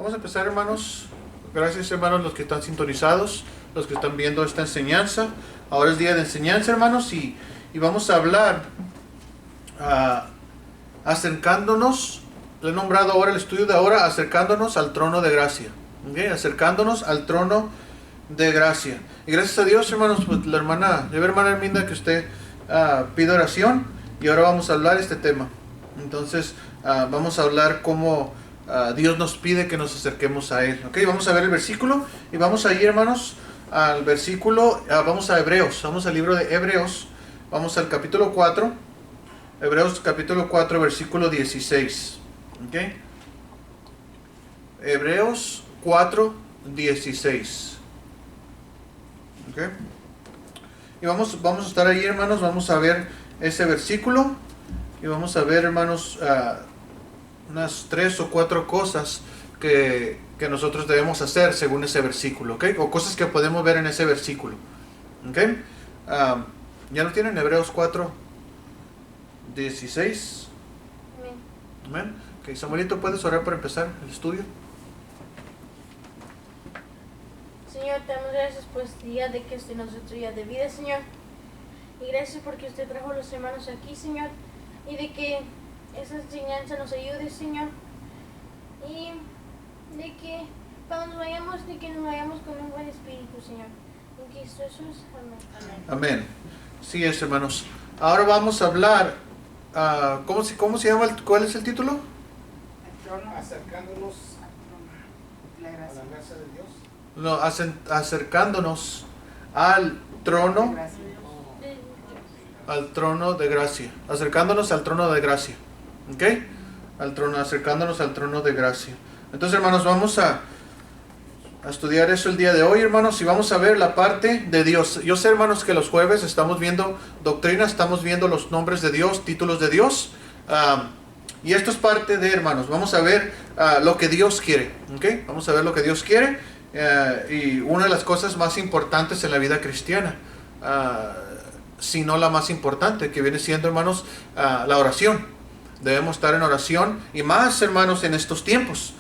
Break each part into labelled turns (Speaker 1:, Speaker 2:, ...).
Speaker 1: Vamos a empezar, hermanos. Gracias, hermanos, los que están sintonizados, los que están viendo esta enseñanza. Ahora es día de enseñanza, hermanos, y vamos a hablar acercándonos. Le he nombrado ahora el estudio de ahora, acercándonos al trono de gracia. ¿Okay? Acercándonos al trono de gracia. Y gracias a Dios, hermanos, pues la hermana Herminda, que usted pide oración, y ahora vamos a hablar este tema. Entonces, vamos a hablar cómo Dios nos pide que nos acerquemos a Él. ¿Okay? Vamos a ver el versículo, y vamos a ir, hermanos, al versículo, vamos a Hebreos, vamos al libro de Hebreos, vamos al capítulo 4, Hebreos capítulo 4, versículo 16. ¿Okay? Hebreos 4, 16. ¿Okay? Y vamos a estar ahí, hermanos, vamos a ver ese versículo, y vamos a ver, hermanos, unas 3 o 4 cosas que nosotros debemos hacer según ese versículo, ¿okay? O cosas que podemos ver en ese versículo, ¿okay? ¿Ya lo tienen? Hebreos 4, 16. Amén. Okay, Samuelito, ¿puedes orar para empezar el estudio?
Speaker 2: Señor, te damos gracias por este día de que este no es otro día de vida, Señor. Y gracias porque usted trajo a los hermanos aquí, Señor. Y de que esa enseñanza nos ayude, Señor. Y de que cuando nos vayamos, de que nos vayamos con un buen espíritu, Señor. En Cristo Jesús. Amén.
Speaker 1: Amén. Sí, hermanos. Ahora vamos a hablar, ¿cómo se llama? ¿Cuál es el título?
Speaker 3: Acercándonos a la gracia de Dios.
Speaker 1: No, acercándonos al trono, de gracia. Acercándonos al trono de gracia. ¿Ok? Acercándonos al trono de gracia. Entonces, hermanos, vamos a estudiar eso el día de hoy, hermanos, y vamos a ver la parte de Dios. Yo sé, hermanos, que los jueves estamos viendo doctrina, estamos viendo los nombres de Dios, títulos de Dios. Y esto es parte de, hermanos, vamos a ver lo que Dios quiere. ¿Ok? Vamos a ver lo que Dios quiere. Y una de las cosas más importantes en la vida cristiana, si no la más importante, que viene siendo, hermanos, la oración. Debemos estar en oración, y más, hermanos, en estos tiempos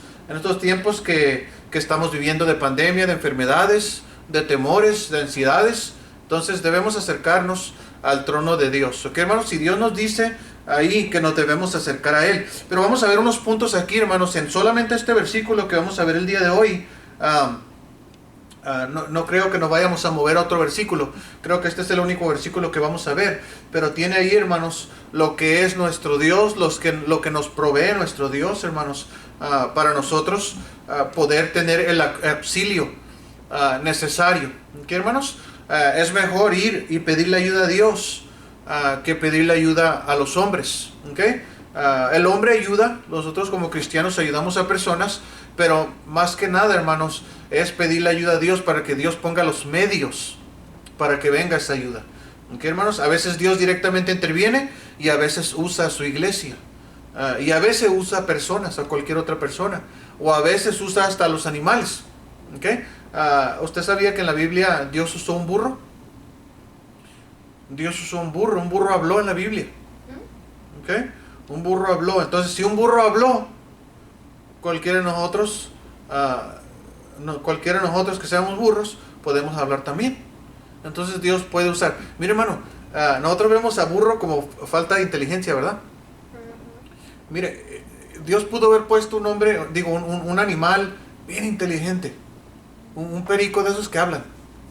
Speaker 1: que estamos viviendo de pandemia, de enfermedades, de temores, de ansiedades. Entonces debemos acercarnos al trono de Dios. ¿Ok, hermanos? Y Dios nos dice ahí que nos debemos acercar a Él. Pero vamos a ver unos puntos aquí, hermanos, en solamente este versículo que vamos a ver el día de hoy. No creo que nos vayamos a mover a otro versículo. Creo que este es el único versículo que vamos a ver. Pero tiene ahí, hermanos, lo que es nuestro Dios, lo que nos provee nuestro Dios, hermanos, para nosotros poder tener el auxilio necesario. ¿Ok, hermanos? Es mejor ir y pedirle ayuda a Dios que pedirle ayuda a los hombres. ¿Ok? El hombre ayuda, nosotros como cristianos ayudamos a personas, pero más que nada, hermanos, es pedirle ayuda a Dios para que Dios ponga los medios para que venga esa ayuda. ¿Ok, hermanos? A veces Dios directamente interviene, y a veces usa a su iglesia. Y a veces usa personas, a cualquier otra persona. O a veces usa hasta a los animales. ¿Ok? ¿Usted sabía que en la Biblia Dios usó un burro? Dios usó un burro habló en la Biblia. ¿Ok? Un burro habló. Entonces, si un burro habló, cualquiera de nosotros que seamos burros, podemos hablar también. Entonces Dios puede usar. Mire, hermano, nosotros vemos a burro como falta de inteligencia, ¿verdad? Mire, Dios pudo haber puesto un hombre, un animal bien inteligente, un perico de esos que hablan,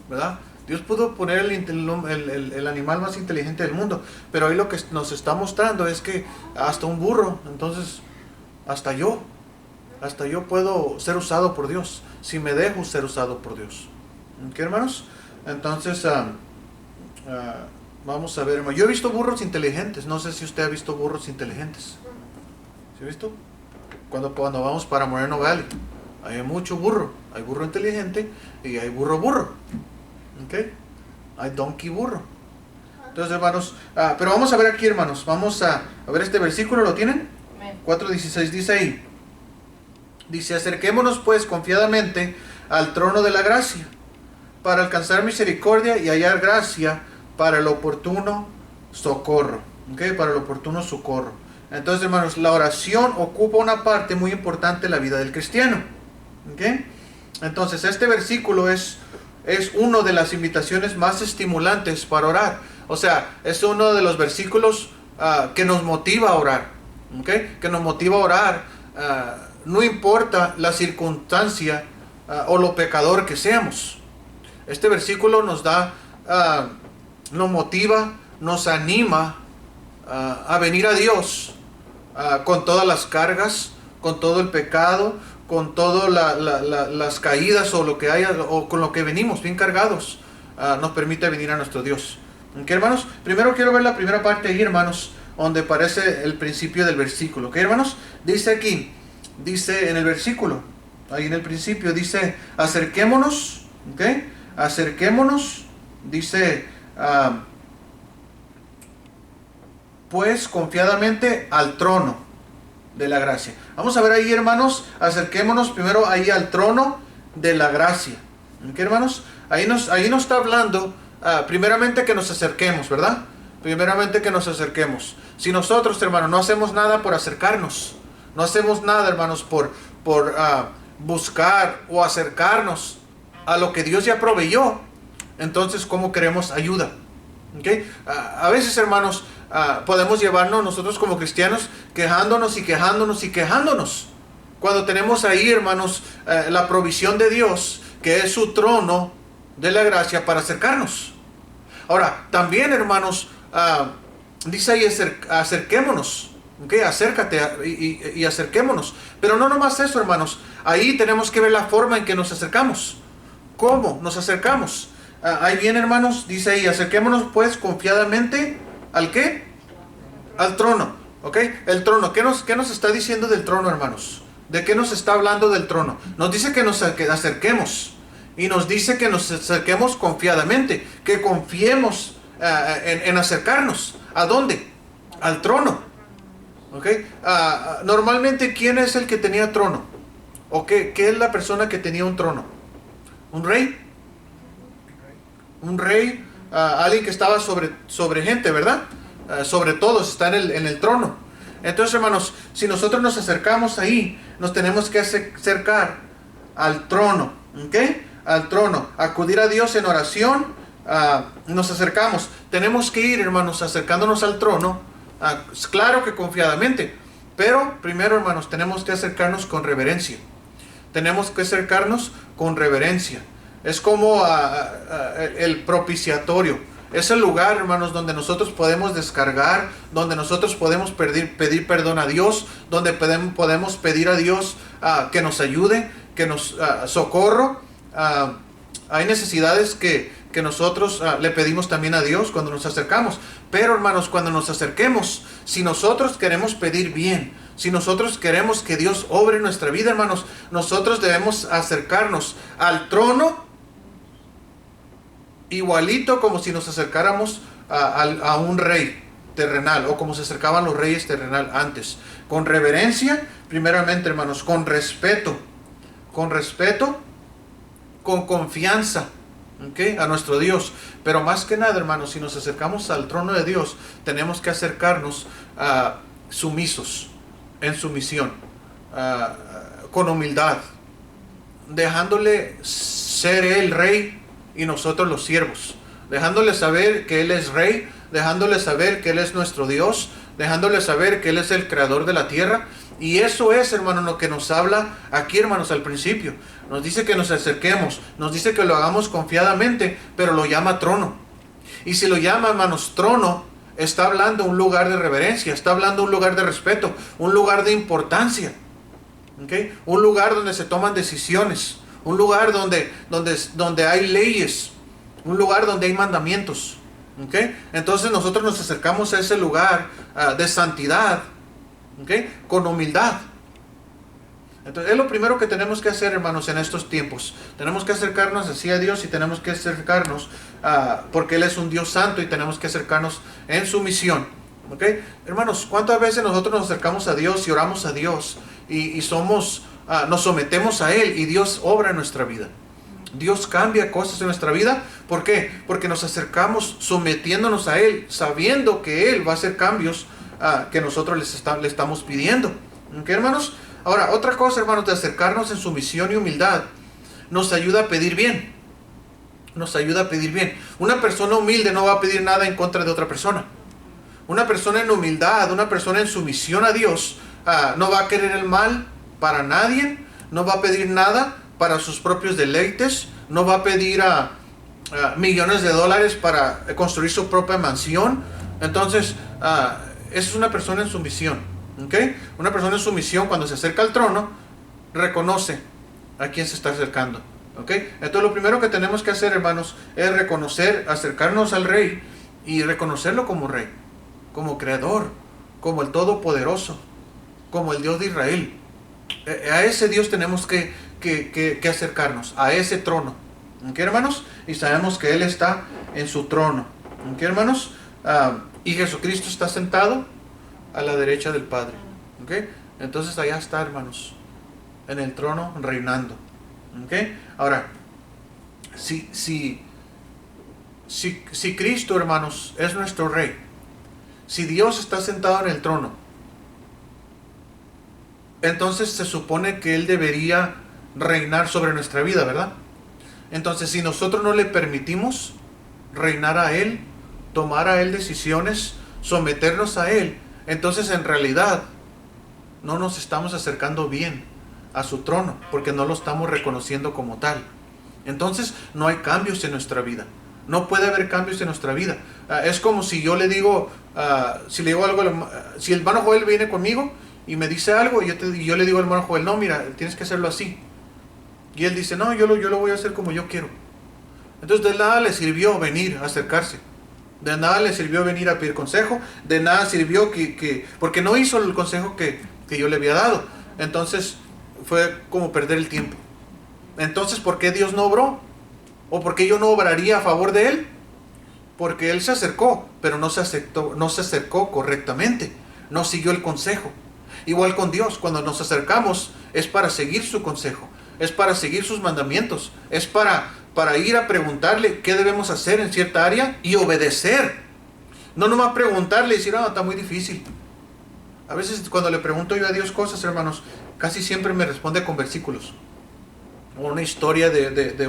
Speaker 1: ¿verdad? Dios pudo poner el animal más inteligente del mundo, pero ahí lo que nos está mostrando es que hasta un burro, entonces hasta yo puedo ser usado por Dios, si me dejo ser usado por Dios. ¿Ok, hermanos? Entonces, vamos a ver, hermano. Yo he visto burros inteligentes, no sé si usted ha visto burros inteligentes. ¿Sí ha visto? Cuando vamos para Moreno Valley, hay mucho burro. Hay burro inteligente y hay burro. ¿Ok? Hay donkey burro. Entonces, hermanos, pero vamos a ver aquí, hermanos. Vamos a ver este versículo, ¿lo tienen? 4:16 dice ahí. Dice: acerquémonos pues confiadamente al trono de la gracia, para alcanzar misericordia y hallar gracia para el oportuno socorro. ¿Ok? Para el oportuno socorro. Entonces, hermanos, la oración ocupa una parte muy importante en la vida del cristiano. ¿Okay? Entonces este versículo es una de las invitaciones más estimulantes para orar. O sea, es uno de los versículos que nos motiva a orar. ¿Okay? Que nos motiva a orar, no importa la circunstancia o lo pecador que seamos. Este versículo nos da, nos motiva, nos anima a venir a Dios con todas las cargas, con todo el pecado, con todas las caídas o lo que haya, o con lo que venimos bien cargados. Nos permite venir a nuestro Dios. ¿Ok, hermanos? Primero quiero ver la primera parte ahí, hermanos, donde aparece el principio del versículo. ¿Ok, hermanos? Dice aquí, dice en el versículo, ahí en el principio, dice, acerquémonos, ¿ok? Acerquémonos, dice, pues confiadamente al trono de la gracia. Vamos a ver ahí, hermanos, acerquémonos primero ahí al trono de la gracia. ¿Ok, hermanos? Ahí nos está hablando, primeramente que nos acerquemos, ¿verdad? Primeramente que nos acerquemos. Si nosotros, hermanos, no hacemos nada por acercarnos, no hacemos nada, hermanos, por buscar o acercarnos a lo que Dios ya proveyó, entonces ¿cómo queremos ayuda? ¿Okay? A veces, hermanos, podemos llevarnos nosotros como cristianos quejándonos y quejándonos y quejándonos, cuando tenemos ahí, hermanos, la provisión de Dios, que es su trono de la gracia para acercarnos. Ahora, también, hermanos, dice ahí acerquémonos. Okay, acércate y acerquémonos. Pero no nomás eso, hermanos. Ahí tenemos que ver la forma en que nos acercamos. ¿Cómo nos acercamos? Ahí viene, hermanos, dice ahí, acerquémonos pues confiadamente. ¿Al qué? Al trono. ¿Ok? El trono. ¿Qué nos está diciendo del trono, hermanos? ¿De qué nos está hablando del trono? Nos dice que nos acerquemos. Y nos dice que nos acerquemos confiadamente. Que confiemos en acercarnos. ¿A dónde? Al trono. ¿Okay? Normalmente, ¿quién es el que tenía trono? ¿O qué es la persona que tenía un trono? ¿Un rey? Un rey, alguien que estaba sobre gente, ¿verdad? Sobre todos, está en el trono. Entonces, hermanos, si nosotros nos acercamos ahí, nos tenemos que acercar al trono, ¿ok? Al trono, acudir a Dios en oración, nos acercamos. Tenemos que ir, hermanos, acercándonos al trono. Claro que confiadamente, pero primero, hermanos, tenemos que acercarnos con reverencia. Tenemos que acercarnos con reverencia. Es como el propiciatorio. Es el lugar, hermanos, donde nosotros podemos descargar, donde nosotros podemos pedir perdón a Dios, donde podemos pedir a Dios que nos ayude, que nos socorro. Hay necesidades que nosotros le pedimos también a Dios cuando nos acercamos. Pero, hermanos, cuando nos acerquemos, si nosotros queremos pedir bien, si nosotros queremos que Dios obre en nuestra vida, hermanos, nosotros debemos acercarnos al trono igualito como si nos acercáramos a un rey terrenal, o como se acercaban los reyes terrenal antes. Con reverencia, primeramente, hermanos, con respeto, con confianza, ¿okay? A nuestro Dios. Pero más que nada, hermanos, si nos acercamos al trono de Dios, tenemos que acercarnos sumisos, en sumisión, con humildad, dejándole ser Él rey y nosotros los siervos, dejándole saber que Él es rey, dejándole saber que Él es nuestro Dios, dejándole saber que Él es el creador de la tierra. Y eso es, hermano, lo que nos habla aquí, hermanos, al principio. Nos dice que nos acerquemos, nos dice que lo hagamos confiadamente, pero lo llama trono. Y si lo llama, hermanos, trono, está hablando un lugar de reverencia, está hablando un lugar de respeto, un lugar de importancia, ¿okay? Un lugar donde se toman decisiones, un lugar donde hay leyes, un lugar donde hay mandamientos, ¿okay? Entonces nosotros nos acercamos a ese lugar de santidad, ¿okay? Con humildad. Entonces es lo primero que tenemos que hacer, hermanos, en estos tiempos. Tenemos que acercarnos así a Dios, y tenemos que acercarnos porque Él es un Dios santo, y tenemos que acercarnos en sumisión, ¿okay? Hermanos, ¿cuántas veces nosotros nos acercamos a Dios y oramos a Dios y nos sometemos a Él, y Dios obra en nuestra vida? Dios cambia cosas en nuestra vida. ¿Por qué? Porque nos acercamos sometiéndonos a Él, sabiendo que Él va a hacer cambios que nosotros le estamos pidiendo. ¿Ok, hermanos? Ahora, otra cosa, hermanos, de acercarnos en sumisión y humildad, nos ayuda a pedir bien. Nos ayuda a pedir bien. Una persona humilde no va a pedir nada en contra de otra persona. Una persona en humildad, una persona en sumisión a Dios, no va a querer el mal para nadie, no va a pedir nada para sus propios deleites, no va a pedir millones de dólares para construir su propia mansión. Entonces, esa es una persona en sumisión. ¿Okay? Una persona en sumisión, cuando se acerca al trono, reconoce a quién se está acercando. ¿Okay? Entonces, lo primero que tenemos que hacer, hermanos, es reconocer, acercarnos al Rey y reconocerlo como Rey, como Creador, como el Todopoderoso, como el Dios de Israel. A ese Dios tenemos que acercarnos, a ese trono. ¿Okay, hermanos? Y sabemos que Él está en su trono. ¿Okay, hermanos? Y Jesucristo está sentado a la derecha del Padre. ¿Okay? Entonces allá está, hermanos, en el trono reinando. ¿Okay? Ahora, si Cristo, hermanos, es nuestro Rey, si Dios está sentado en el trono, entonces se supone que Él debería reinar sobre nuestra vida, ¿verdad? Entonces, si nosotros no le permitimos reinar a Él, tomar a Él decisiones, someternos a Él, entonces en realidad no nos estamos acercando bien a su trono, porque no lo estamos reconociendo como tal. Entonces no hay cambios en nuestra vida. No puede haber cambios en nuestra vida. Es como si yo le digo, si le digo algo, si el hermano Joel viene conmigo y me dice algo, y yo le digo al hermano Joel, no, mira, tienes que hacerlo así. Y él dice, no, yo lo voy a hacer como yo quiero. Entonces de nada le sirvió venir a acercarse. De nada le sirvió venir a pedir consejo. De nada sirvió porque no hizo el consejo que yo le había dado. Entonces fue como perder el tiempo. Entonces, ¿por qué Dios no obró? ¿O por qué yo no obraría a favor de Él? Porque Él se acercó, pero no se acercó correctamente. No siguió el consejo. Igual con Dios, cuando nos acercamos es para seguir su consejo, es para seguir sus mandamientos, es para ir a preguntarle qué debemos hacer en cierta área y obedecer. No nomás preguntarle y decir, está muy difícil. A veces cuando le pregunto yo a Dios cosas, hermanos, casi siempre me responde con versículos. O una historia de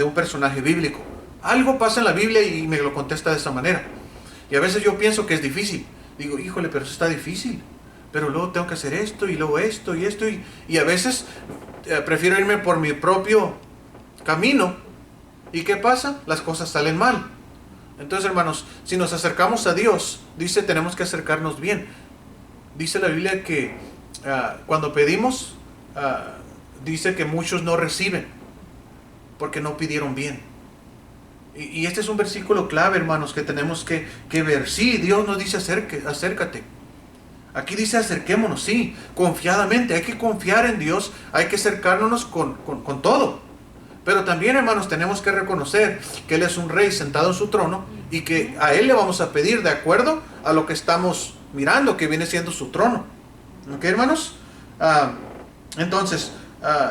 Speaker 1: un personaje bíblico. Algo pasa en la Biblia y me lo contesta de esa manera. Y a veces yo pienso que es difícil. Digo, híjole, pero eso está difícil. Pero luego tengo que hacer esto y luego esto y esto. Y a veces prefiero irme por mi propio camino. ¿Y qué pasa? Las cosas salen mal. Entonces, hermanos, si nos acercamos a Dios, dice, tenemos que acercarnos bien. Dice la Biblia que cuando pedimos, dice que muchos no reciben porque no pidieron bien. Y este es un versículo clave, hermanos, que tenemos que ver. Sí, Dios nos dice acércate. Aquí dice acerquémonos, sí, confiadamente. Hay que confiar en Dios, hay que acercarnos con todo. Pero también, hermanos, tenemos que reconocer que Él es un Rey sentado en su trono y que a Él le vamos a pedir de acuerdo a lo que estamos mirando, que viene siendo su trono. ¿Ok, hermanos? Entonces,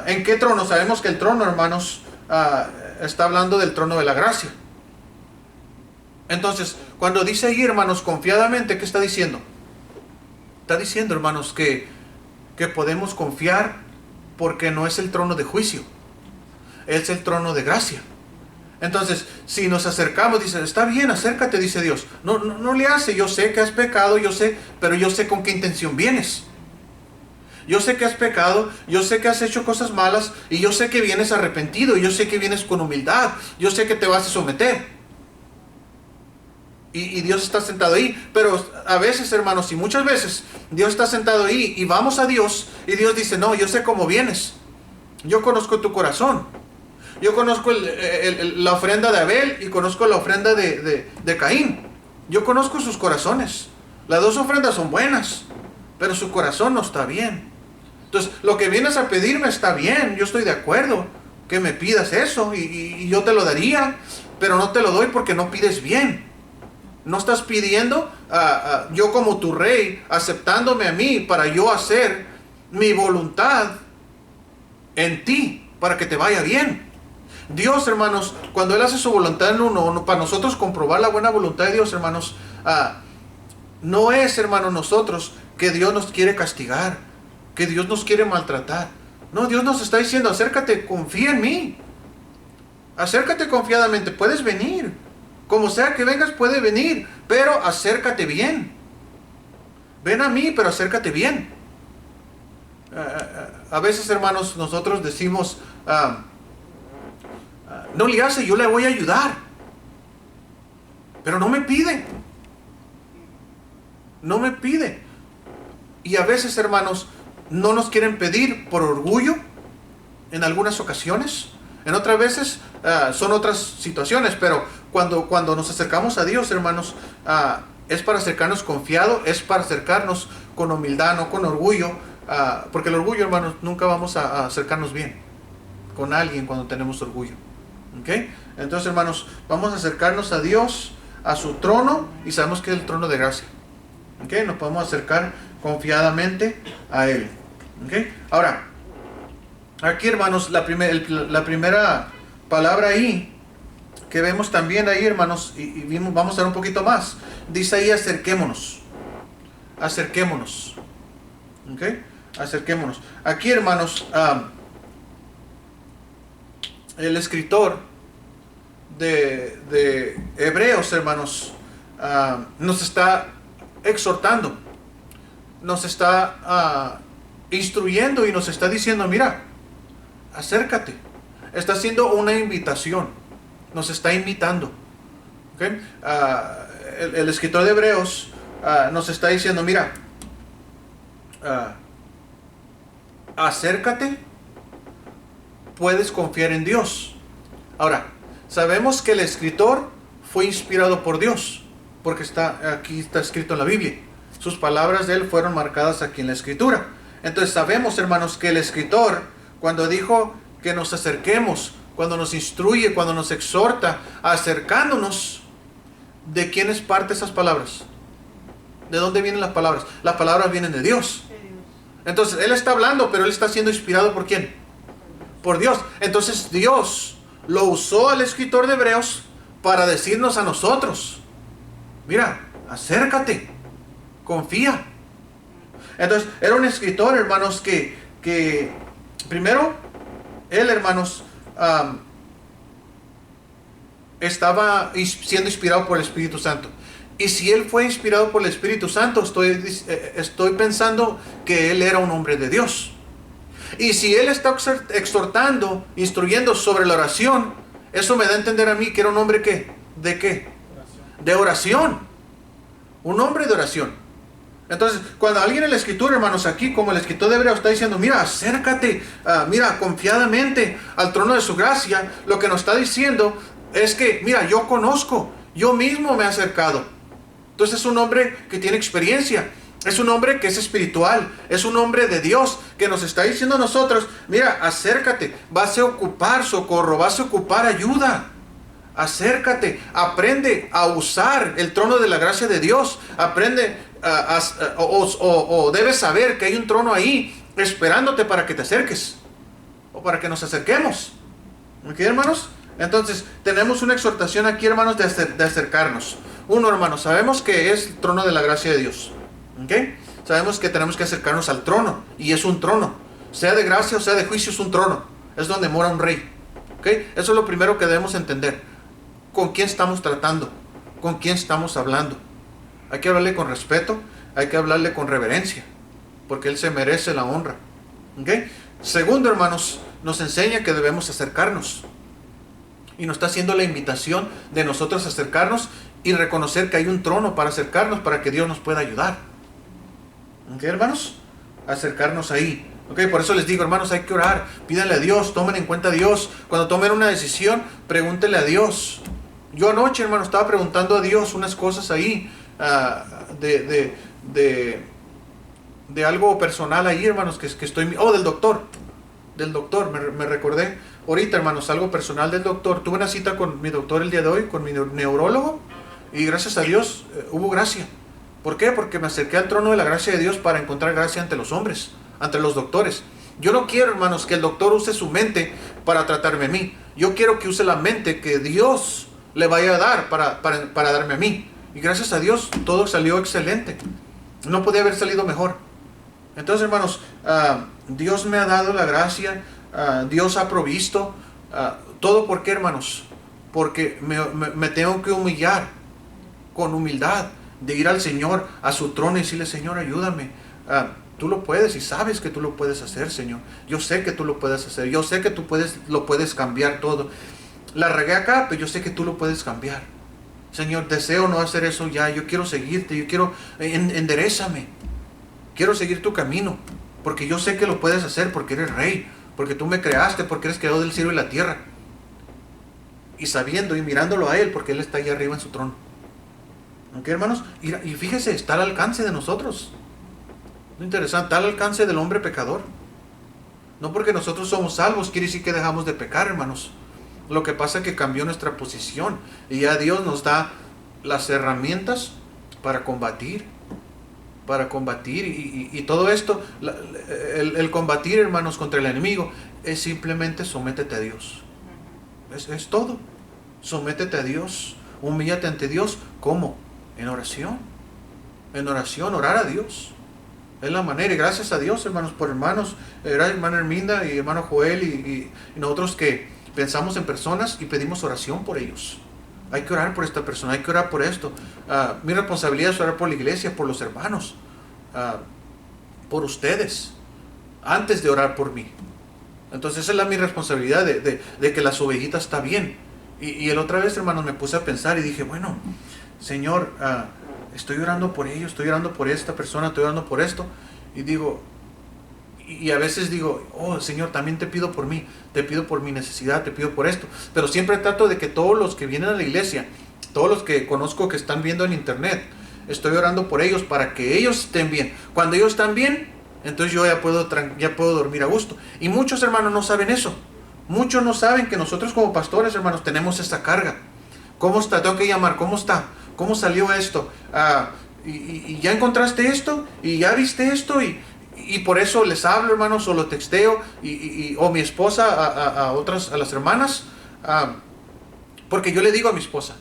Speaker 1: ¿en qué trono? Sabemos que el trono, hermanos, está hablando del trono de la gracia. Entonces, cuando dice ahí, hermanos, confiadamente, ¿qué está diciendo? Está diciendo, hermanos, que podemos confiar porque no es el trono de juicio, es el trono de gracia. Entonces, si nos acercamos, dice, está bien, acércate, dice Dios. No le hace, yo sé que has pecado, yo sé, pero yo sé con qué intención vienes. Yo sé que has pecado, yo sé que has hecho cosas malas, y yo sé que vienes arrepentido, y yo sé que vienes con humildad, yo sé que te vas a someter. Y Dios está sentado ahí. Pero a veces, hermanos, y muchas veces, Dios está sentado ahí, y vamos a Dios, y Dios dice, no, yo sé cómo vienes. Yo conozco tu corazón. Yo conozco la ofrenda de Abel, y conozco la ofrenda de Caín. Yo conozco sus corazones. Las dos ofrendas son buenas, pero su corazón no está bien. Entonces, lo que vienes a pedirme está bien, yo estoy de acuerdo que me pidas eso y yo te lo daría, pero no te lo doy porque no pides bien. No estás pidiendo yo como tu Rey, aceptándome a mí para yo hacer mi voluntad en ti, para que te vaya bien. Dios, hermanos, cuando Él hace su voluntad en uno, para nosotros comprobar la buena voluntad de Dios, hermanos, no es, hermanos, nosotros que Dios nos quiere castigar. que Dios nos quiere maltratar. No, Dios nos está diciendo, acércate, confía en mí. Acércate confiadamente, puedes venir. Como sea que vengas, puede venir, pero acércate bien. Ven a mí, pero acércate bien. A veces, hermanos, nosotros decimos, no le hace, yo le voy a ayudar. Pero no me pide. No me pide. Y a veces, hermanos, no nos quieren pedir por orgullo en algunas ocasiones. En otras veces son otras situaciones, pero cuando nos acercamos a Dios, hermanos, es para acercarnos confiado, es para acercarnos con humildad, no con orgullo, porque el orgullo, hermanos, nunca vamos a acercarnos bien con alguien cuando tenemos orgullo. ¿Okay? Entonces, hermanos, vamos a acercarnos a Dios, a su trono, y sabemos que es el trono de gracia. ¿Okay? Nos podemos acercar confiadamente a Él. ¿Okay? Ahora, aquí, hermanos, la primera palabra ahí, que vemos también ahí, hermanos, y vamos a ver un poquito más, dice ahí acerquémonos. Acerquémonos. ¿Okay? Acerquémonos. Aquí, hermanos, el escritor de Hebreos, hermanos, nos está exhortando, nos está instruyendo y nos está diciendo, mira, acércate. Está haciendo una invitación, nos está invitando. ¿Okay? El escritor de Hebreos nos está diciendo, mira, acércate, puedes confiar en Dios. Ahora, sabemos que el escritor fue inspirado por Dios, porque aquí está escrito en la Biblia. Sus palabras de él fueron marcadas aquí en la escritura. Entonces sabemos, hermanos, que el escritor, cuando dijo que nos acerquemos, cuando nos instruye, cuando nos exhorta, acercándonos, ¿de quién es parte esas palabras? ¿De dónde vienen las palabras? Las palabras vienen de Dios. Entonces, él está hablando, pero él está siendo inspirado ¿por quién? Por Dios. Entonces, Dios lo usó al escritor de Hebreos para decirnos a nosotros, mira, acércate, confía. Entonces, era un escritor, hermanos, que primero, él, hermanos, estaba siendo inspirado por el Espíritu Santo. Y si él fue inspirado por el Espíritu Santo, estoy pensando que él era un hombre de Dios. Y si él está exhortando, instruyendo sobre la oración, eso me da a entender a mí que era un hombre ¿de qué? De oración. Un hombre de oración. Entonces, cuando alguien en la escritura, hermanos, aquí como el escritor de Hebreos está diciendo, mira, acércate, mira, confiadamente al trono de su gracia, lo que nos está diciendo es que, mira, yo conozco, yo mismo me he acercado. Entonces es un hombre que tiene experiencia, es un hombre que es espiritual, es un hombre de Dios, que nos está diciendo a nosotros, mira, acércate, vas a ocupar socorro, vas a ocupar ayuda. Acércate, aprende a usar el trono de la gracia de Dios, aprende o debes saber que hay un trono ahí esperándote para que te acerques, o para que nos acerquemos. ¿Ok, hermanos? Entonces, tenemos una exhortación aquí, hermanos, de acercarnos. Uno, hermanos, sabemos que es el trono de la gracia de Dios. ¿Ok? Sabemos que tenemos que acercarnos al trono, y es un trono. Sea de gracia o sea de juicio, es un trono. Es donde mora un rey. ¿Ok? Eso es lo primero que debemos entender. ¿Con quién estamos tratando? ¿Con quién estamos hablando? Hay que hablarle con respeto, hay que hablarle con reverencia, porque Él se merece la honra. ¿Ok? Segundo, hermanos, nos enseña que debemos acercarnos. Y nos está haciendo la invitación de nosotros acercarnos y reconocer que hay un trono para acercarnos, para que Dios nos pueda ayudar. ¿Ok, hermanos? Acercarnos ahí. ¿Ok? Por eso les digo, hermanos, hay que orar. Pídanle a Dios, tomen en cuenta a Dios. Cuando tomen una decisión, pregúntenle a Dios. Yo anoche, hermano, estaba preguntando a Dios unas cosas ahí, de algo personal ahí, hermanos, que estoy... del doctor, me recordé ahorita, hermanos, algo personal del doctor. Tuve una cita con mi doctor el día de hoy, con mi neurólogo, y gracias a Dios hubo gracia. ¿Por qué? Porque me acerqué al trono de la gracia de Dios para encontrar gracia ante los hombres, ante los doctores. Yo no quiero, hermanos, que el doctor use su mente para tratarme a mí. Yo quiero que use la mente que Dios le vaya a dar para darme a mí. Y gracias a Dios todo salió excelente. No podía haber salido mejor. Entonces, hermanos, Dios me ha dado la gracia, Dios ha provisto, todo. ¿Por qué, hermanos? Porque me tengo que humillar con humildad, de ir al Señor, a su trono y decirle: Señor, ayúdame. Tú lo puedes y sabes que tú lo puedes hacer, Señor. Yo sé que tú lo puedes hacer. Yo sé que tú lo puedes cambiar todo. La regué acá, pero yo sé que tú lo puedes cambiar. Señor, deseo no hacer eso ya. Yo quiero seguirte. Yo quiero, enderézame. Quiero seguir tu camino. Porque yo sé que lo puedes hacer, porque eres rey. Porque tú me creaste, porque eres creador del cielo y la tierra. Y sabiendo y mirándolo a Él, porque Él está ahí arriba en su trono. ¿Ok, hermanos? Y fíjese, está al alcance de nosotros. Interesante, está al alcance del hombre pecador. No porque nosotros somos salvos quiere decir que dejamos de pecar, hermanos. Lo que pasa es que cambió nuestra posición. Y ya Dios nos da las herramientas para combatir. Y todo esto, el combatir, hermanos, contra el enemigo, es simplemente sométete a Dios. Es todo. Sométete a Dios. Humíllate ante Dios. ¿Cómo? En oración. En oración, orar a Dios. Es la manera. Y gracias a Dios, hermanos, por hermanos, hermana Herminda y hermano Joel y nosotros que pensamos en personas y pedimos oración por ellos. Hay que orar por esta persona, hay que orar por esto. Mi responsabilidad es orar por la iglesia, por los hermanos, por ustedes, antes de orar por mí. Entonces esa es mi responsabilidad de que las ovejitas está bien. Y el otra vez, hermanos, me puse a pensar y dije: bueno, Señor, estoy orando por ellos, estoy orando por esta persona, estoy orando por esto. Y digo, y a veces digo: oh, Señor, también te pido por mí, te pido por mi necesidad, te pido por esto. Pero siempre trato de que todos los que vienen a la iglesia, todos los que conozco que están viendo en internet, estoy orando por ellos para que ellos estén bien. Cuando ellos están bien, entonces yo ya puedo dormir a gusto. Y muchos hermanos no saben eso. Muchos no saben que nosotros como pastores, hermanos, tenemos esa carga. ¿Cómo está? Tengo que llamar. ¿Cómo está? ¿Cómo salió esto? Y ya encontraste esto, y ya viste esto, y por eso les hablo, hermanos, o lo texteo, o mi esposa a las hermanas, porque yo le digo a mi esposa,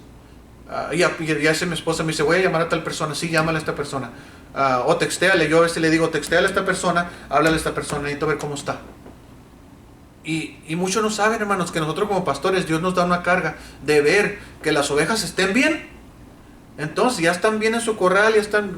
Speaker 1: y ya hace mi esposa, me dice: voy a llamar a tal persona. Sí, llámale a esta persona, o textéale. Yo a veces le digo: textéale a esta persona, háblale a esta persona, necesito ver cómo está. Y muchos no saben, hermanos, que nosotros como pastores, Dios nos da una carga de ver que las ovejas estén bien. Entonces ya están bien en su corral,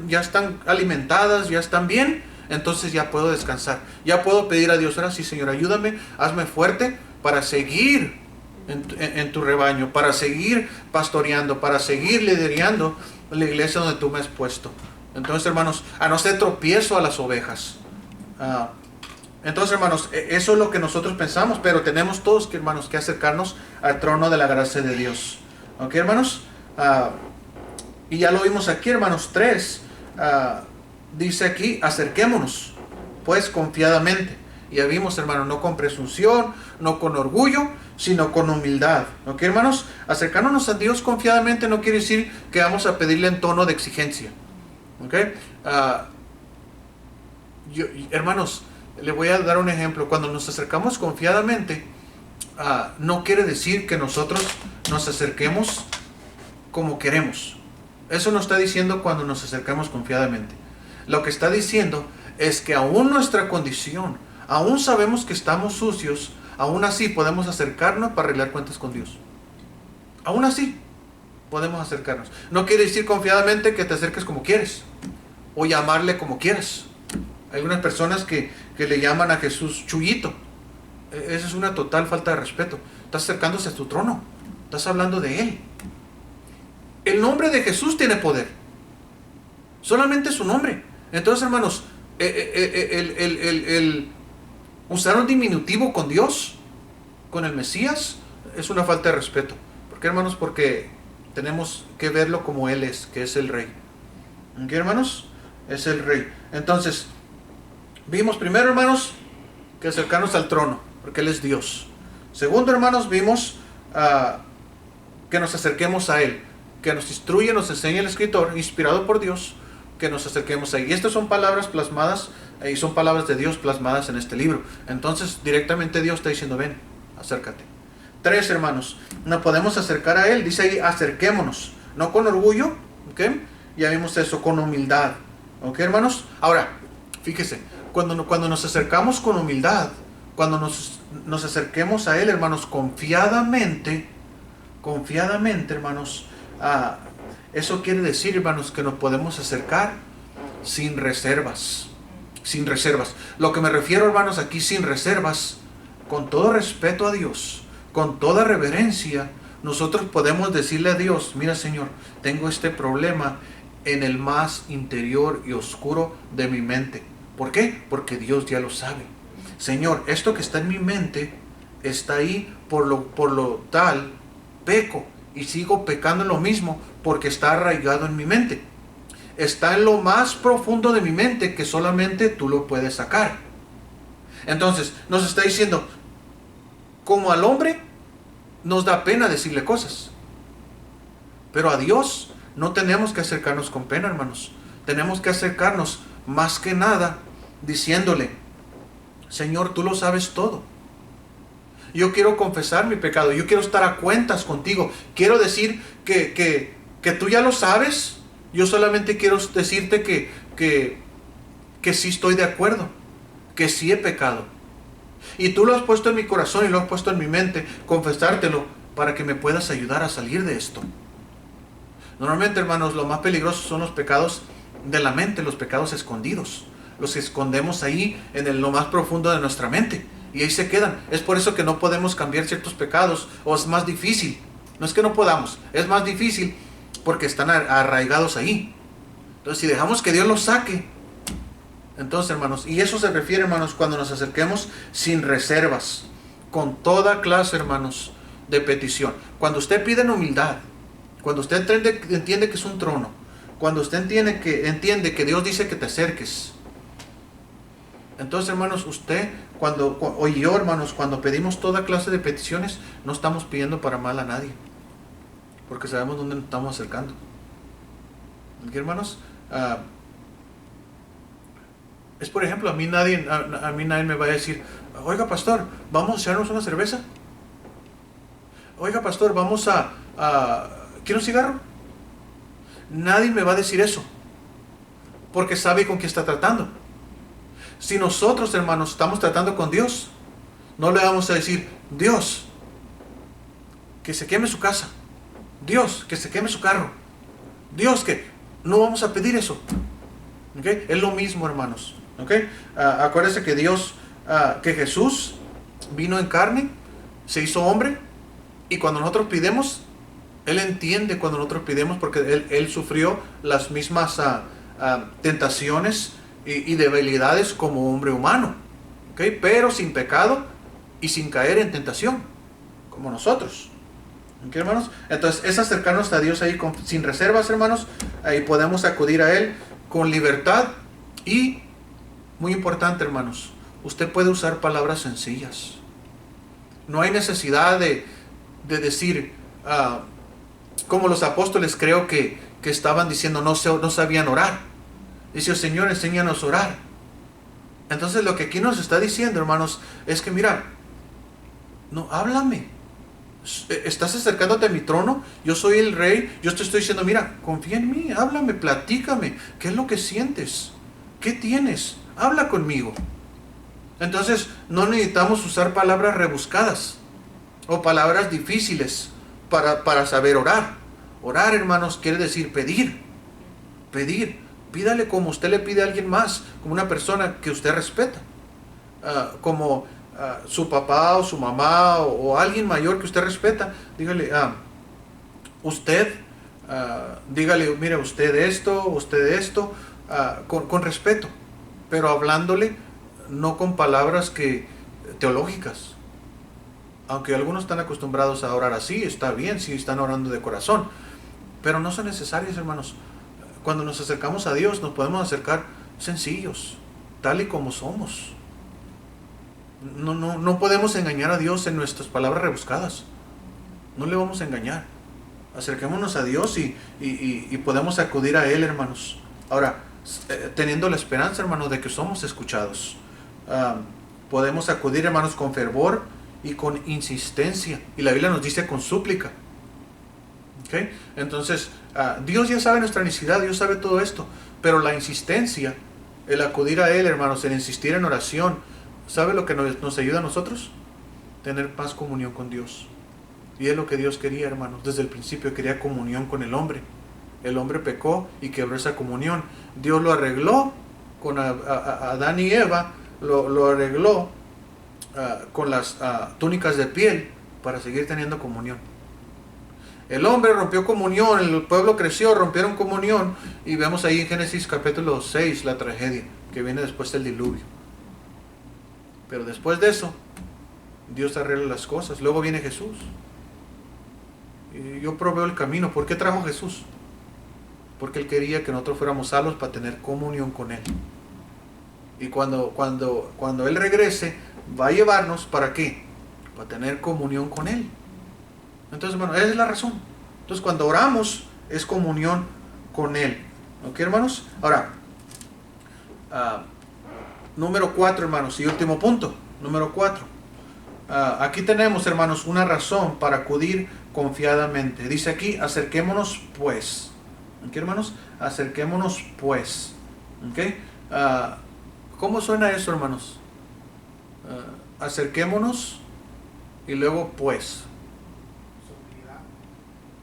Speaker 1: ya están alimentadas, ya están bien. Entonces ya puedo descansar. Ya puedo pedir a Dios: ahora sí, Señor, ayúdame, hazme fuerte para seguir en tu rebaño, para seguir pastoreando, para seguir liderando la iglesia donde tú me has puesto. Entonces, hermanos, a no ser tropiezo a las ovejas. Entonces, hermanos, eso es lo que nosotros pensamos, pero tenemos todos que, hermanos, que acercarnos al trono de la gracia de Dios. ¿Ok, hermanos? Y ya lo vimos aquí, hermanos, 3. Dice aquí: acerquémonos, pues, confiadamente. Y ya vimos, hermanos, no con presunción, no con orgullo, sino con humildad. ¿Ok, hermanos? Acercándonos a Dios confiadamente no quiere decir que vamos a pedirle en tono de exigencia. ¿Ok? Hermanos, le voy a dar un ejemplo. Cuando nos acercamos confiadamente, no quiere decir que nosotros nos acerquemos como queremos. Eso no está diciendo cuando nos acercamos confiadamente. Lo que está diciendo es que aún nuestra condición, aún sabemos que estamos sucios, aún así podemos acercarnos para arreglar cuentas con Dios. Aún así podemos acercarnos. No quiere decir confiadamente que te acerques como quieres o llamarle como quieras. Hay algunas personas que le llaman a Jesús Chuyito. Esa es una total falta de respeto. Estás acercándose a tu trono, estás hablando de Él. El nombre de Jesús tiene poder, solamente su nombre. Entonces, hermanos, el usar un diminutivo con Dios, con el Mesías, es una falta de respeto. ¿Por qué, hermanos? Porque tenemos que verlo como Él es, que es el Rey. ¿Ok, hermanos? Es el Rey. Entonces, vimos primero, hermanos, que acercarnos al trono, porque Él es Dios. Segundo, hermanos, vimos que nos acerquemos a Él, que nos instruye, nos enseña el escritor, inspirado por Dios, que nos acerquemos a Él. Y estas son palabras plasmadas, y son palabras de Dios plasmadas en este libro. Entonces, directamente Dios está diciendo: ven, acércate. 3, hermanos, nos podemos acercar a Él. Dice ahí: acerquémonos, no con orgullo, ¿ok? Ya vimos eso, con humildad. ¿Ok, hermanos? Ahora, fíjese, cuando nos acercamos con humildad, cuando nos acerquemos a Él, hermanos, confiadamente, hermanos, eso quiere decir, hermanos, que nos podemos acercar sin reservas. Sin reservas. Lo que me refiero, hermanos, aquí sin reservas, con todo respeto a Dios, con toda reverencia, nosotros podemos decirle a Dios: mira, Señor, tengo este problema en el más interior y oscuro de mi mente. ¿Por qué? Porque Dios ya lo sabe. Señor, esto que está en mi mente está ahí por lo tal, peco y sigo pecando en lo mismo porque está arraigado en mi mente. Está en lo más profundo de mi mente que solamente tú lo puedes sacar. Entonces nos está diciendo, como al hombre nos da pena decirle cosas, pero a Dios no tenemos que acercarnos con pena, hermanos. Tenemos que acercarnos más que nada diciéndole: Señor, tú lo sabes todo. Yo quiero confesar mi pecado. Yo quiero estar a cuentas contigo. Quiero decir que tú ya lo sabes. Yo solamente quiero decirte que sí estoy de acuerdo, que sí he pecado. Y tú lo has puesto en mi corazón y lo has puesto en mi mente, confesártelo para que me puedas ayudar a salir de esto. Normalmente, hermanos, lo más peligroso son los pecados de la mente, los pecados escondidos. Los escondemos ahí en lo más profundo de nuestra mente y ahí se quedan. Es por eso que no podemos cambiar ciertos pecados, o es más difícil. No es que no podamos, es más difícil porque están arraigados ahí. Entonces, si dejamos que Dios los saque, entonces, hermanos, y eso se refiere, hermanos, cuando nos acerquemos sin reservas, con toda clase, hermanos, de petición. Cuando usted pide en humildad, cuando usted entiende que es un trono, cuando usted entiende que Dios dice que te acerques, entonces, hermanos, usted, o yo, hermanos, cuando pedimos toda clase de peticiones, no estamos pidiendo para mal a nadie, porque sabemos dónde nos estamos acercando. ¿Ok, hermanos? Es, por ejemplo, a mí nadie me va a decir: oiga, pastor, ¿vamos a echarnos una cerveza? Oiga, pastor, vamos ¿quiere un cigarro? Nadie me va a decir eso, porque sabe con quién está tratando. Si nosotros, hermanos, estamos tratando con Dios, no le vamos a decir: Dios, que se queme su casa. Dios, que se queme su carro. Dios, que... No vamos a pedir eso. ¿Okay? Es lo mismo, hermanos. ¿Okay? Acuérdense que Dios, que Jesús vino en carne, se hizo hombre, y cuando nosotros pidemos, Él entiende cuando nosotros pidemos, porque Él sufrió las mismas tentaciones y debilidades como hombre humano. ¿Okay? Pero sin pecado y sin caer en tentación, como nosotros. ¿Okay, hermanos? Entonces es acercarnos a Dios ahí sin reservas, hermanos. Ahí podemos acudir a Él con libertad. Y muy importante, hermanos, usted puede usar palabras sencillas. No hay necesidad de decir como los apóstoles, creo que estaban diciendo no sabían orar. Dice: Señor, enséñanos a orar. Entonces lo que aquí nos está diciendo, hermanos, es que mira, no, háblame. Estás acercándote a mi trono, yo soy el rey, yo te estoy diciendo: mira, confía en mí, háblame, platícame, ¿qué es lo que sientes? ¿Qué tienes? Habla conmigo. Entonces no necesitamos usar palabras rebuscadas o palabras difíciles para saber orar. Orar, hermanos, quiere decir pedir. Pídale como usted le pide a alguien más, como una persona que usted respeta, como su papá o su mamá o alguien mayor que usted respeta. Dígale: dígale, mire, usted esto, con respeto, pero hablándole no con palabras teológicas. Aunque algunos están acostumbrados a orar así, está bien si están orando de corazón, pero no son necesarios, hermanos. Cuando nos acercamos a Dios, nos podemos acercar sencillos, tal y como somos. No podemos engañar a Dios en nuestras palabras rebuscadas. No le vamos a engañar. Acerquémonos a Dios y podemos acudir a Él, hermanos. Ahora, teniendo la esperanza, hermanos, de que somos escuchados. Podemos acudir, hermanos, con fervor y con insistencia. Y la Biblia nos dice con súplica. ¿Okay? Entonces, Dios ya sabe nuestra necesidad, Dios sabe todo esto. Pero la insistencia el acudir a Él, hermanos, el insistir en oración, ¿sabe lo que nos ayuda a nosotros? Tener más comunión con Dios. Y es lo que Dios quería, hermanos. Desde el principio quería comunión con el hombre. El hombre pecó y quebró esa comunión. Dios lo arregló con Adán y Eva, lo arregló con las túnicas de piel para seguir teniendo comunión. El hombre rompió comunión, el pueblo creció, rompieron comunión, y vemos ahí en Génesis capítulo 6 la tragedia que viene después del diluvio. Pero después de eso, Dios arregla las cosas. Luego viene Jesús. Y yo proveo el camino. ¿Por qué trajo Jesús? Porque Él quería que nosotros fuéramos salvos para tener comunión con Él. Y cuando Él regrese, va a llevarnos ¿para qué? Para tener comunión con Él. Entonces, bueno, esa es la razón. Entonces, cuando oramos, es comunión con Él. ¿Ok, hermanos? Ahora, número 4, hermanos, y último punto. Número 4. Aquí tenemos, hermanos, una razón para acudir confiadamente. Dice aquí, acerquémonos pues. ¿Ok, hermanos? Acerquémonos pues. ¿Ok? ¿Cómo suena eso, hermanos? Acerquémonos y luego pues.
Speaker 3: Seguridad.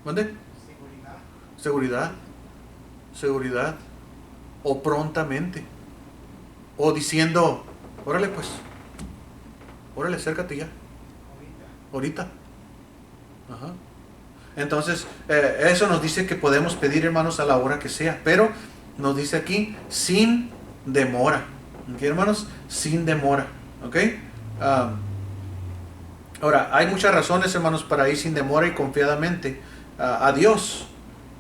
Speaker 1: ¿Dónde?
Speaker 3: Seguridad.
Speaker 1: Seguridad. O prontamente. O diciendo, órale pues. Órale, acércate ya. Ahorita. Ajá. Entonces, eso nos dice que podemos pedir, hermanos, a la hora que sea. Pero nos dice aquí, sin demora. ¿Ok, hermanos? Sin demora. ¿Ok? Ahora, hay muchas razones, hermanos, para ir sin demora y confiadamente a Dios.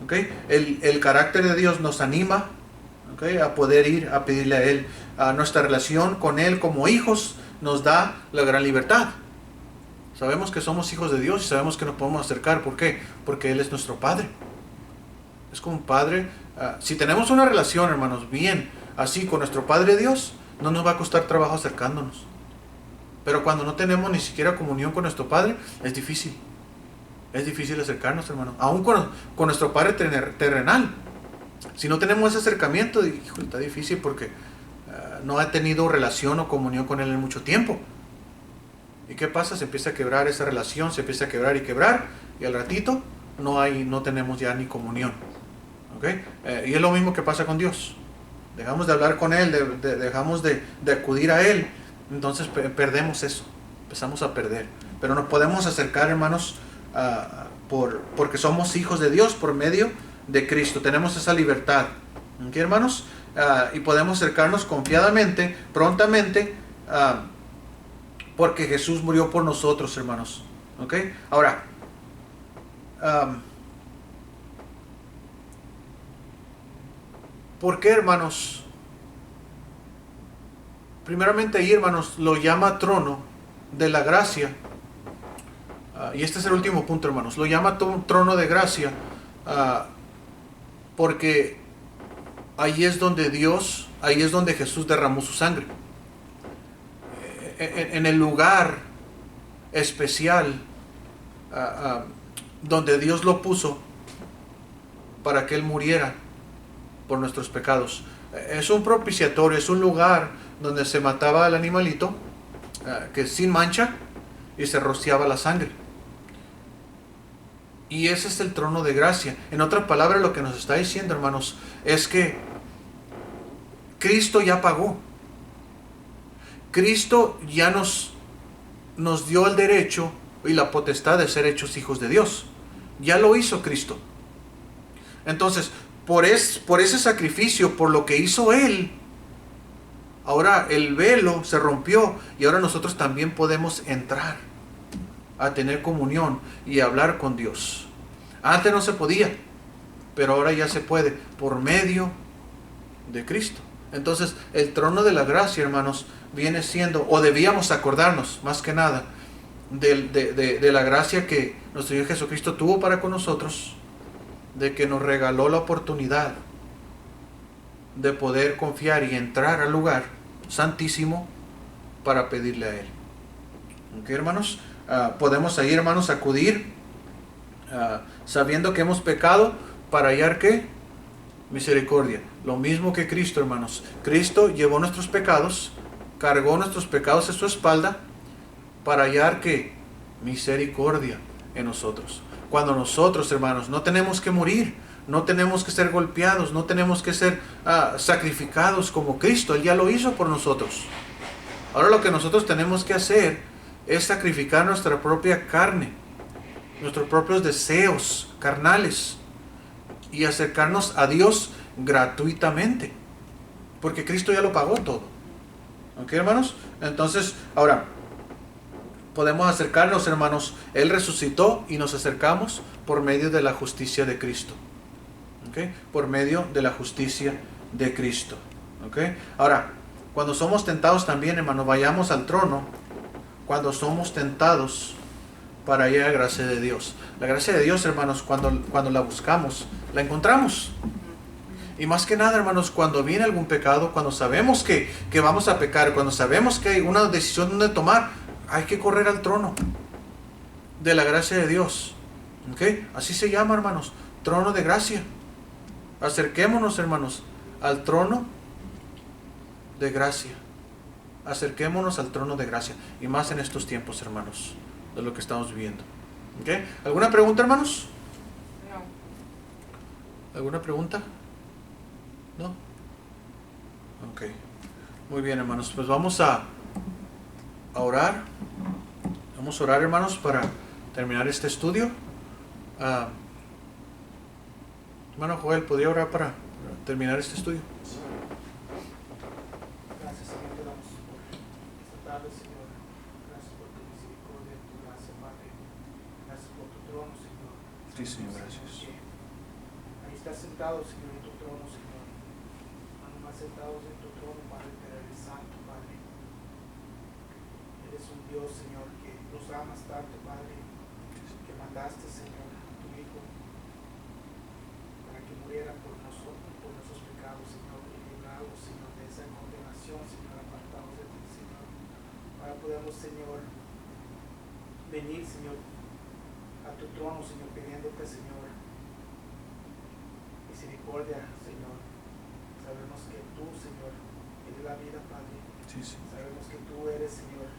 Speaker 1: ¿Ok? El carácter de Dios nos anima, ¿ok?, a poder ir a pedirle a Él. Nuestra relación con Él como hijos nos da la gran libertad. Sabemos que somos hijos de Dios y sabemos que nos podemos acercar. ¿Por qué? Porque Él es nuestro Padre. Es como un Padre. Si tenemos una relación, hermanos, bien, así con nuestro Padre Dios, no nos va a costar trabajo acercándonos. Pero cuando no tenemos ni siquiera comunión con nuestro Padre, es difícil. Es difícil acercarnos, hermanos. Aún con nuestro Padre terrenal. Si no tenemos ese acercamiento, híjole, está difícil porque no ha tenido relación o comunión con Él en mucho tiempo. ¿Y qué pasa? Se empieza a quebrar esa relación, se empieza a quebrar, y al ratito no tenemos ya ni comunión. ¿Okay? Y es lo mismo que pasa con Dios. Dejamos de hablar con Él, dejamos de acudir a Él, entonces perdemos eso, empezamos a perder. Pero nos podemos acercar, hermanos, porque somos hijos de Dios por medio de Cristo. Tenemos esa libertad. ¿Ok, hermanos? Y podemos acercarnos confiadamente, prontamente, porque Jesús murió por nosotros, hermanos. ¿Ok? Ahora, ¿por qué, hermanos? Primeramente ahí, hermanos, lo llama trono de la gracia. Y este es el último punto, hermanos. Lo llama trono de gracia porque ahí es donde Jesús derramó su sangre. En el lugar especial donde Dios lo puso para que Él muriera por nuestros pecados. Es un propiciatorio, es un lugar donde se mataba al animalito que sin mancha y se rociaba la sangre. Y ese es el trono de gracia. En otras palabras, lo que nos está diciendo, hermanos, es que Cristo ya pagó. Cristo ya nos dio el derecho y la potestad de ser hechos hijos de Dios. Ya lo hizo Cristo. Entonces, por ese sacrificio, por lo que hizo Él, ahora el velo se rompió y ahora nosotros también podemos entrar a tener comunión y hablar con Dios. Antes no se podía, pero ahora ya se puede por medio de Cristo. Entonces, el trono de la gracia, hermanos, viene siendo, o debíamos acordarnos más que nada, de la gracia que nuestro Señor Jesucristo tuvo para con nosotros, de que nos regaló la oportunidad de poder confiar y entrar al lugar santísimo para pedirle a Él. ¿Ok, hermanos? Podemos ahí, hermanos, acudir sabiendo que hemos pecado para hallar ¿qué? misericordia. Lo mismo que Cristo, hermanos. Cristo llevó nuestros pecados, cargó nuestros pecados en su espalda para hallar que misericordia en nosotros. Cuando nosotros, hermanos, no tenemos que morir, no tenemos que ser golpeados, no tenemos que ser sacrificados como Cristo. Él ya lo hizo por nosotros. Ahora lo que nosotros tenemos que hacer es sacrificar nuestra propia carne, nuestros propios deseos carnales y acercarnos a Dios gratuitamente, porque Cristo ya lo pagó todo. ¿Ok, hermanos? Entonces, ahora podemos acercarnos, hermanos. Él resucitó y nos acercamos por medio de la justicia de Cristo. ¿Ok? Por medio de la justicia de Cristo. ¿Ok? Ahora, cuando somos tentados también, hermanos, vayamos al trono cuando somos tentados para ir a la gracia de Dios. La gracia de Dios, hermanos, cuando la buscamos, la encontramos. Y más que nada, hermanos, cuando viene algún pecado, cuando sabemos que vamos a pecar, cuando sabemos que hay una decisión donde tomar, hay que correr al trono de la gracia de Dios. ¿Ok? Así se llama, hermanos, trono de gracia. Acerquémonos, hermanos, al trono de gracia. Acerquémonos al trono de gracia. Y más en estos tiempos, hermanos, de lo que estamos viviendo. ¿Ok? ¿Alguna pregunta, hermanos?
Speaker 2: No.
Speaker 1: ¿Alguna pregunta? ¿No? Ok. Muy bien, hermanos. Pues vamos a orar. Vamos a orar, hermanos, para terminar este estudio. Hermano Joel, ¿podría orar para terminar este estudio?
Speaker 3: Gracias, Señor, te damos por esta tarde, Señor. Gracias por tu misericordia, tu gracia, Padre. Gracias por tu trono, Señor.
Speaker 1: Sí, Señor,
Speaker 3: Sabemos,
Speaker 1: gracias.
Speaker 3: que ahí estás sentado, Señor, en tu trono, Señor. No más sentados en tu trono, Padre, pero eres santo, Padre. Eres un Dios, Señor, que nos amas tanto, Padre, que mandaste, Señor, a tu Hijo para que muriera por nosotros, por nuestros pecados, Señor, y librarnos, Señor, de esa condenación, Señor, apartados de ti, Señor. Ahora podemos, Señor, venir, Señor, a tu trono, Señor, pidiéndote, Señor, misericordia, Señor. Sabemos que tú, Señor, eres la vida, Padre.
Speaker 1: Sí, sí.
Speaker 3: Sabemos que tú eres, Señor,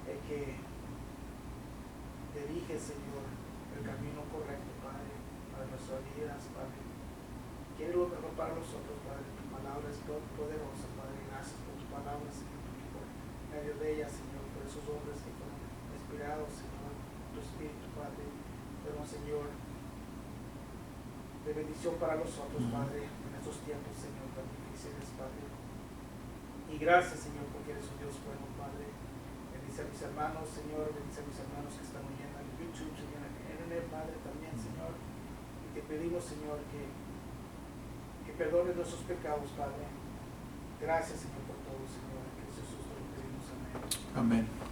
Speaker 3: el que dirige, Señor, el camino correcto, Padre, para nuestras vidas, Padre. Quiero lo mejor para nosotros, Padre. Tu palabra es poderosa, Padre. Gracias por tu palabra, Señor, porque por medio de ella, Señor, por esos hombres que fueron inspirados, Señor, tu Espíritu, Padre, fueron, Señor, de bendición para nosotros, Padre, en estos tiempos, Señor, tan difíciles, Padre. Y gracias, Señor, porque eres un Dios bueno, Padre. Bendice a mis hermanos, Señor, bendice a mis hermanos que están oyendo en YouTube, Señor, en el Padre también, Señor. Y te pedimos, Señor, que perdones nuestros pecados, Padre. Gracias, Señor, por todo, Señor. En Jesús te lo pedimos. Amén.
Speaker 1: Amén.